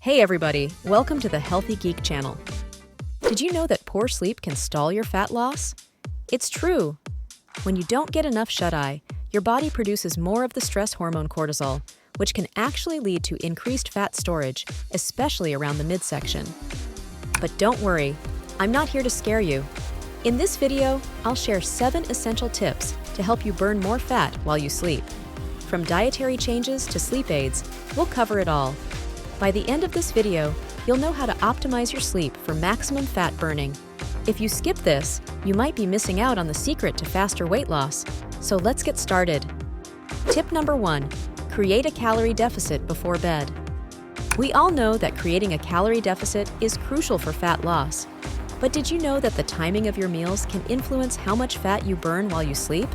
Hey everybody, welcome to the Healthy Geek channel. Did you know that poor sleep can stall your fat loss? It's true. When you don't get enough shut-eye, your body produces more of the stress hormone cortisol, which can actually lead to increased fat storage, especially around the midsection. But don't worry, I'm not here to scare you. In this video, I'll share 7 essential tips to help you burn more fat while you sleep. From dietary changes to sleep aids, we'll cover it all. By the end of this video, you'll know how to optimize your sleep for maximum fat burning. If you skip this, you might be missing out on the secret to faster weight loss. So let's get started. Tip number 1, create a calorie deficit before bed. We all know that creating a calorie deficit is crucial for fat loss. But did you know that the timing of your meals can influence how much fat you burn while you sleep?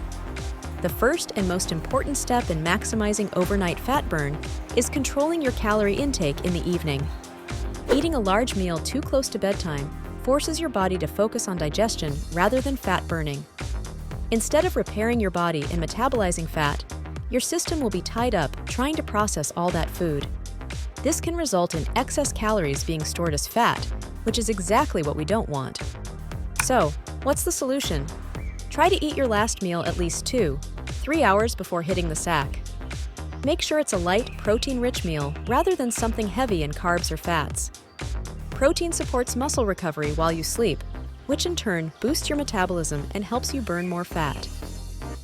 The first and most important step in maximizing overnight fat burn is controlling your calorie intake in the evening. Eating a large meal too close to bedtime forces your body to focus on digestion rather than fat burning. Instead of repairing your body and metabolizing fat, your system will be tied up trying to process all that food. This can result in excess calories being stored as fat, which is exactly what we don't want. So, what's the solution? Try to eat your last meal at least 2-3 hours before hitting the sack. Make sure it's a light, protein-rich meal rather than something heavy in carbs or fats. Protein supports muscle recovery while you sleep, which in turn boosts your metabolism and helps you burn more fat.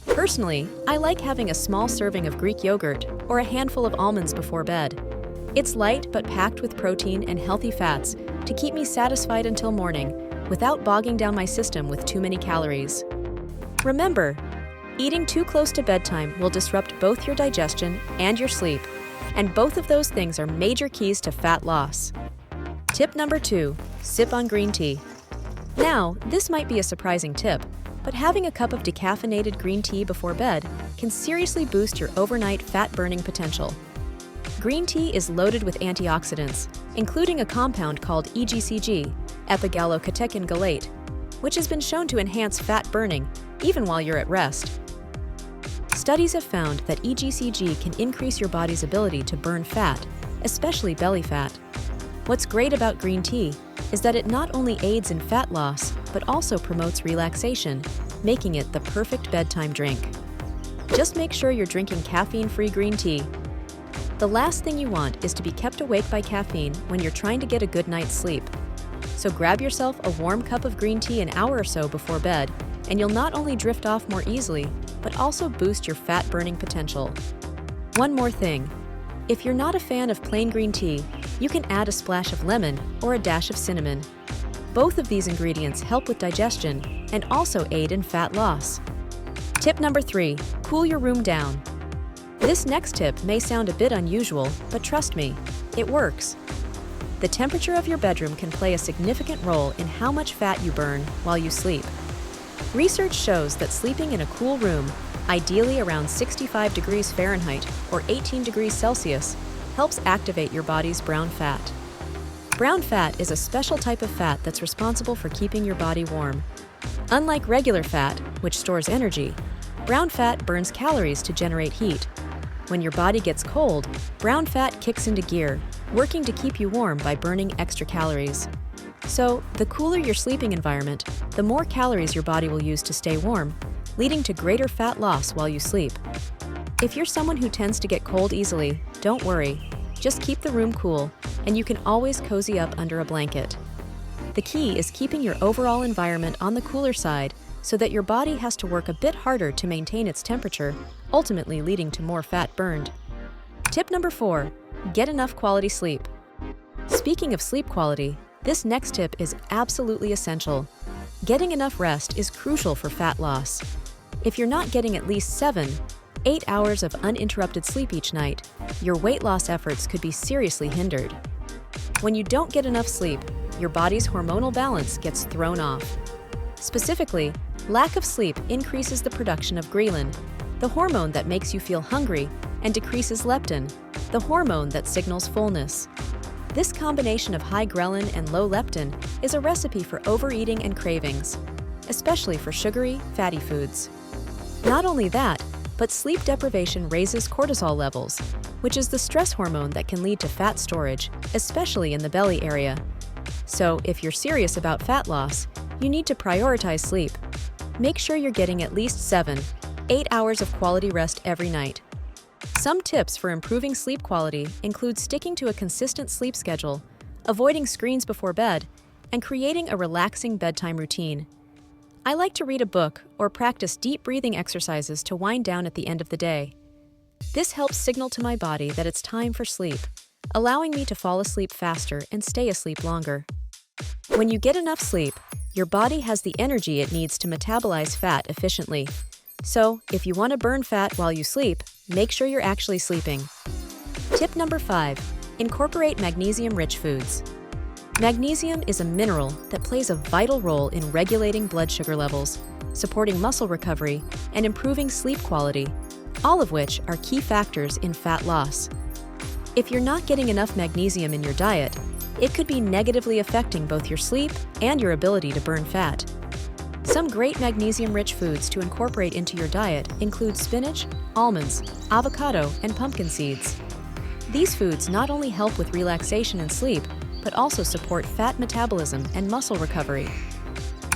Personally, I like having a small serving of Greek yogurt or a handful of almonds before bed. It's light but packed with protein and healthy fats to keep me satisfied until morning without bogging down my system with too many calories. Remember, eating too close to bedtime will disrupt both your digestion and your sleep, and both of those things are major keys to fat loss. Tip number 2, sip on green tea. Now, this might be a surprising tip, but having a cup of decaffeinated green tea before bed can seriously boost your overnight fat-burning potential. Green tea is loaded with antioxidants, including a compound called EGCG, epigallocatechin gallate, which has been shown to enhance fat burning even while you're at rest. Studies have found that EGCG can increase your body's ability to burn fat, especially belly fat. What's great about green tea is that it not only aids in fat loss, but also promotes relaxation, making it the perfect bedtime drink. Just make sure you're drinking caffeine-free green tea. The last thing you want is to be kept awake by caffeine when you're trying to get a good night's sleep. So grab yourself a warm cup of green tea an hour or so before bed, and you'll not only drift off more easily, but also boost your fat-burning potential. One more thing. If you're not a fan of plain green tea, you can add a splash of lemon or a dash of cinnamon. Both of these ingredients help with digestion and also aid in fat loss. Tip number 3, cool your room down. This next tip may sound a bit unusual, but trust me, it works. The temperature of your bedroom can play a significant role in how much fat you burn while you sleep. Research shows that sleeping in a cool room, ideally around 65 degrees Fahrenheit or 18 degrees Celsius, helps activate your body's brown fat. Brown fat is a special type of fat that's responsible for keeping your body warm. Unlike regular fat, which stores energy, brown fat burns calories to generate heat. When your body gets cold, brown fat kicks into gear, working to keep you warm by burning extra calories. So, the cooler your sleeping environment, the more calories your body will use to stay warm, leading to greater fat loss while you sleep. If you're someone who tends to get cold easily, don't worry. Just keep the room cool, and you can always cozy up under a blanket. The key is keeping your overall environment on the cooler side so that your body has to work a bit harder to maintain its temperature, ultimately leading to more fat burned. Tip number 4, get enough quality sleep. Speaking of sleep quality, this next tip is absolutely essential. Getting enough rest is crucial for fat loss. If you're not getting at least 7-8 hours of uninterrupted sleep each night, your weight loss efforts could be seriously hindered. When you don't get enough sleep, your body's hormonal balance gets thrown off. Specifically, lack of sleep increases the production of ghrelin, the hormone that makes you feel hungry, and decreases leptin, the hormone that signals fullness. This combination of high ghrelin and low leptin is a recipe for overeating and cravings, especially for sugary, fatty foods. Not only that, but sleep deprivation raises cortisol levels, which is the stress hormone that can lead to fat storage, especially in the belly area. So, if you're serious about fat loss, you need to prioritize sleep. Make sure you're getting at least 7-8 hours of quality rest every night. Some tips for improving sleep quality include sticking to a consistent sleep schedule, avoiding screens before bed, and creating a relaxing bedtime routine. I like to read a book or practice deep breathing exercises to wind down at the end of the day. This helps signal to my body that it's time for sleep, allowing me to fall asleep faster and stay asleep longer. When you get enough sleep, your body has the energy it needs to metabolize fat efficiently. So, if you want to burn fat while you sleep, make sure you're actually sleeping. Tip number 5. Incorporate magnesium-rich foods. Magnesium is a mineral that plays a vital role in regulating blood sugar levels, supporting muscle recovery, and improving sleep quality, all of which are key factors in fat loss. If you're not getting enough magnesium in your diet, it could be negatively affecting both your sleep and your ability to burn fat. Some great magnesium-rich foods to incorporate into your diet include spinach, almonds, avocado, and pumpkin seeds. These foods not only help with relaxation and sleep, but also support fat metabolism and muscle recovery.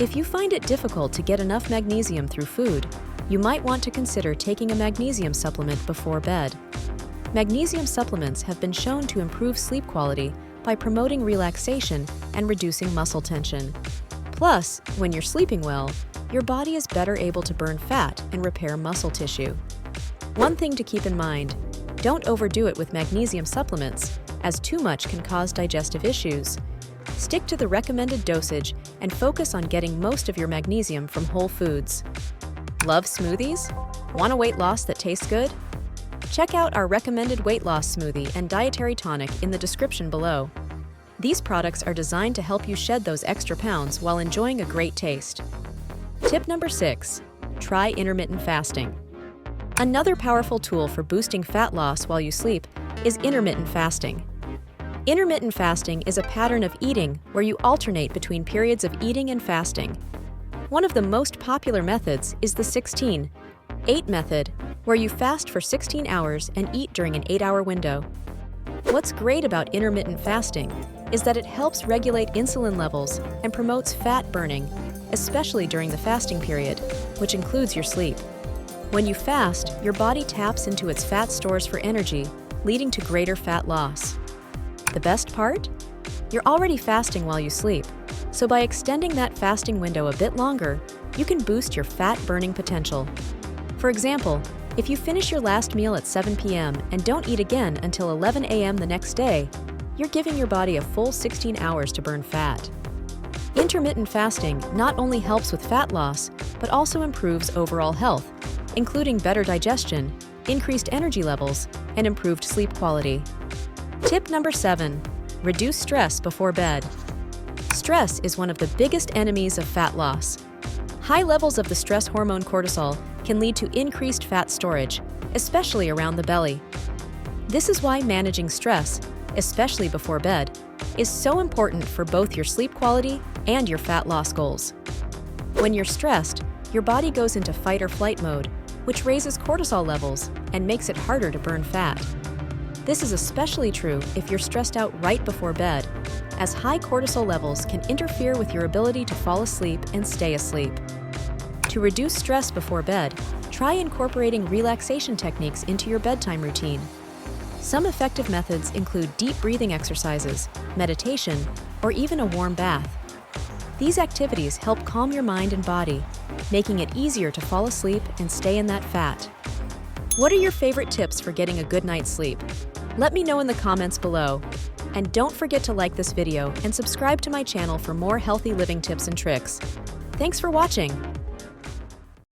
If you find it difficult to get enough magnesium through food, you might want to consider taking a magnesium supplement before bed. Magnesium supplements have been shown to improve sleep quality by promoting relaxation and reducing muscle tension. Plus, when you're sleeping well, your body is better able to burn fat and repair muscle tissue. One thing to keep in mind, don't overdo it with magnesium supplements, as too much can cause digestive issues. Stick to the recommended dosage and focus on getting most of your magnesium from whole foods. Love smoothies? Want a weight loss that tastes good? Check out our recommended weight loss smoothie and dietary tonic in the description below. These products are designed to help you shed those extra pounds while enjoying a great taste. Tip number 6. Try intermittent fasting. Another powerful tool for boosting fat loss while you sleep is intermittent fasting. Intermittent fasting is a pattern of eating where you alternate between periods of eating and fasting. One of the most popular methods is the 16-8 method, where you fast for 16 hours and eat during an 8-hour window. What's great about intermittent fasting is that it helps regulate insulin levels and promotes fat burning, especially during the fasting period, which includes your sleep. When you fast, your body taps into its fat stores for energy, leading to greater fat loss. The best part? You're already fasting while you sleep, so by extending that fasting window a bit longer, you can boost your fat-burning potential. For example, if you finish your last meal at 7 p.m. and don't eat again until 11 a.m. the next day, you're giving your body a full 16 hours to burn fat. Intermittent fasting not only helps with fat loss, but also improves overall health, including better digestion, increased energy levels, and improved sleep quality. Tip number 7. Reduce stress before bed. Stress is one of the biggest enemies of fat loss. High levels of the stress hormone cortisol can lead to increased fat storage, especially around the belly. This is why managing stress, especially before bed, is so important for both your sleep quality and your fat loss goals. When you're stressed, your body goes into fight or flight mode, which raises cortisol levels and makes it harder to burn fat. This is especially true if you're stressed out right before bed, as high cortisol levels can interfere with your ability to fall asleep and stay asleep. To reduce stress before bed, try incorporating relaxation techniques into your bedtime routine. Some effective methods include deep breathing exercises, meditation, or even a warm bath. These activities help calm your mind and body, making it easier to fall asleep and stay in that fat. What are your favorite tips for getting a good night's sleep? Let me know in the comments below. And don't forget to like this video and subscribe to my channel for more healthy living tips and tricks. Thanks for watching!